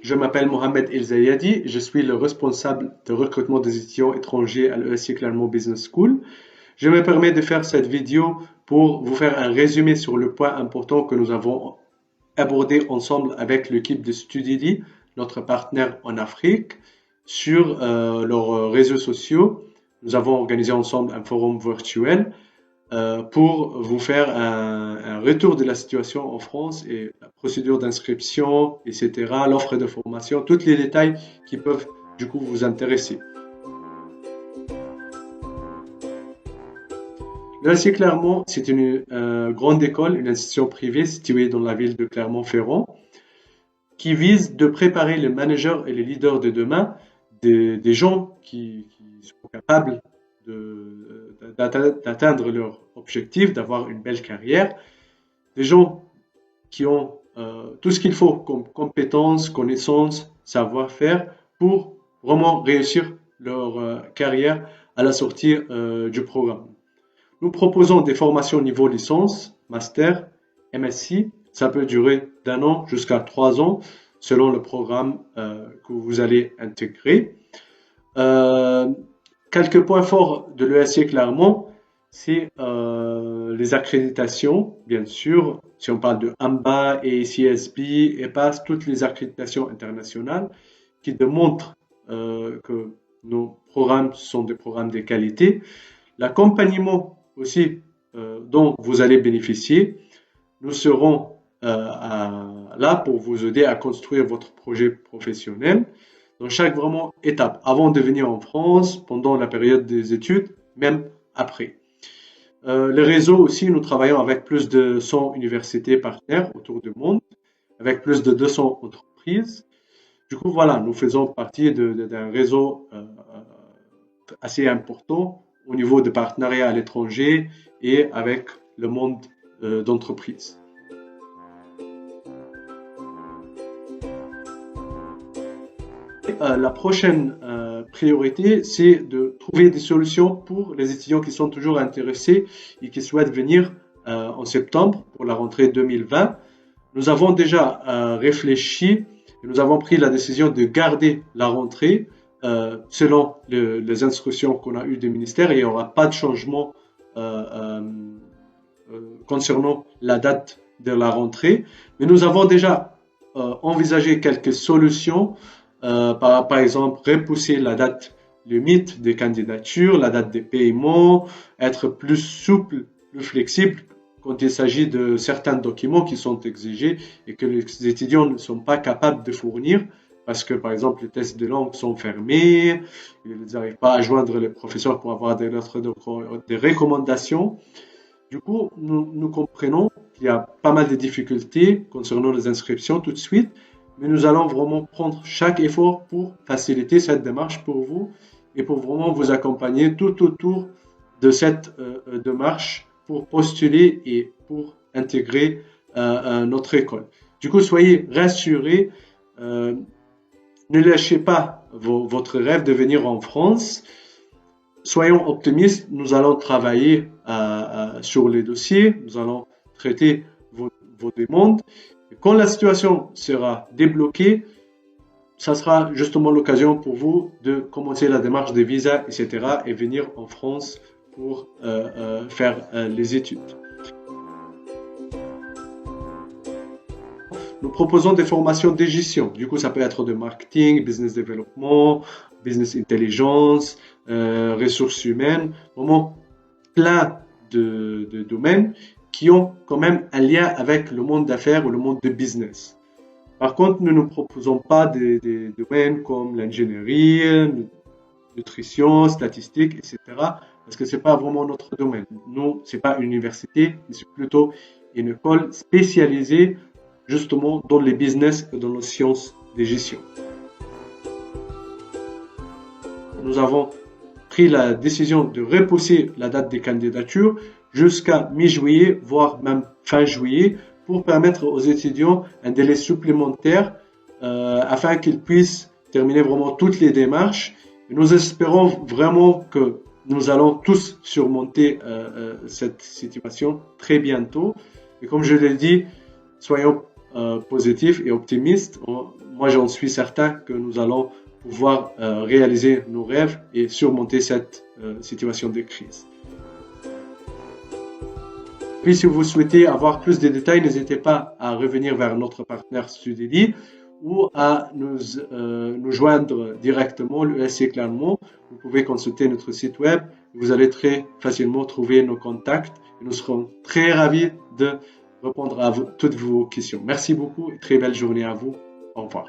Je m'appelle Mohamed El Zayadi, je suis le responsable de recrutement des étudiants étrangers à l'ESC Clermont Business School. Je me permets de faire cette vidéo pour vous faire un résumé sur le point important que nous avons abordé ensemble avec l'équipe de StudyLi, notre partenaire en Afrique, sur leurs réseaux sociaux. Nous avons organisé ensemble un forum virtuel pour vous faire un retour de la situation en France et la procédure d'inscription, etc., l'offre de formation, tous les détails qui peuvent du coup vous intéresser. L'ESC Clermont, c'est une grande école, une institution privée située dans la ville de Clermont-Ferrand, qui vise de préparer les managers et les leaders de demain, des gens qui sont capables d'atteindre leur objectif, d'avoir une belle carrière, des gens qui ont tout ce qu'il faut comme compétences, connaissances, savoir-faire pour vraiment réussir leur carrière à la sortie du programme. Nous proposons des formations niveau licence, master, MSc. Ça peut durer d'1 an jusqu'à 3 ans selon le programme que vous allez intégrer. Quelques points forts de l'ESC Clermont, c'est les accréditations, bien sûr. Si on parle de AMBA, ACSB, EPAS, toutes les accréditations internationales qui démontrent que nos programmes sont des programmes de qualité. L'accompagnement aussi dont vous allez bénéficier, nous serons là pour vous aider à construire votre projet professionnel dans chaque vraiment étape, avant de venir en France, pendant la période des études, même après. Le réseau aussi, nous travaillons avec plus de 100 universités partenaires autour du monde, avec plus de 200 entreprises. Du coup, voilà, nous faisons partie d'un réseau assez important au niveau de partenariats à l'étranger et avec le monde d'entreprise. La prochaine priorité, c'est de trouver des solutions pour les étudiants qui sont toujours intéressés et qui souhaitent venir en septembre pour la rentrée 2020. Nous avons déjà réfléchi et nous avons pris la décision de garder la rentrée selon les instructions qu'on a eues du ministère. Il n'y aura pas de changement concernant la date de la rentrée, mais nous avons déjà envisagé quelques solutions. Par exemple, repousser la date limite des candidatures, la date des paiements, être plus souple, plus flexible quand il s'agit de certains documents qui sont exigés et que les étudiants ne sont pas capables de fournir parce que, par exemple, les tests de langue sont fermés, ils n'arrivent pas à joindre les professeurs pour avoir des lettres de recommandations. Du coup, nous comprenons qu'il y a pas mal de difficultés concernant les inscriptions tout de suite, mais nous allons vraiment prendre chaque effort pour faciliter cette démarche pour vous et pour vraiment vous accompagner tout autour de cette démarche pour postuler et pour intégrer notre école. Du coup, soyez rassurés, ne lâchez pas votre rêve de venir en France. Soyons optimistes, nous allons travailler sur les dossiers, nous allons traiter vos demandes. Quand la situation sera débloquée, ça sera justement l'occasion pour vous de commencer la démarche des visas, etc. et venir en France pour faire les études. Nous proposons des formations de gestion. Du coup, ça peut être de marketing, business development, business intelligence, ressources humaines, vraiment plein de domaines qui ont quand même un lien avec le monde d'affaires ou le monde de business. Par contre, nous ne proposons pas des domaines comme l'ingénierie, nutrition, statistique, etc. parce que ce n'est pas vraiment notre domaine. Nous, ce n'est pas une université, mais c'est plutôt une école spécialisée justement dans les business et dans les sciences de gestion. Nous avons pris la décision de repousser la date des candidatures jusqu'à mi-juillet, voire même fin juillet, pour permettre aux étudiants un délai supplémentaire afin qu'ils puissent terminer vraiment toutes les démarches. Et nous espérons vraiment que nous allons tous surmonter cette situation très bientôt. Et comme je l'ai dit, soyons positif et optimiste. Moi, j'en suis certain que nous allons pouvoir réaliser nos rêves et surmonter cette situation de crise. Puis, si vous souhaitez avoir plus de détails, n'hésitez pas à revenir vers notre partenaire StudyLead ou à nous joindre directement, l'ESC Clermont. Vous pouvez consulter notre site web. Vous allez très facilement trouver nos contacts. Et nous serons très ravis de répondre à toutes vos questions. Merci beaucoup et très belle journée à vous. Au revoir.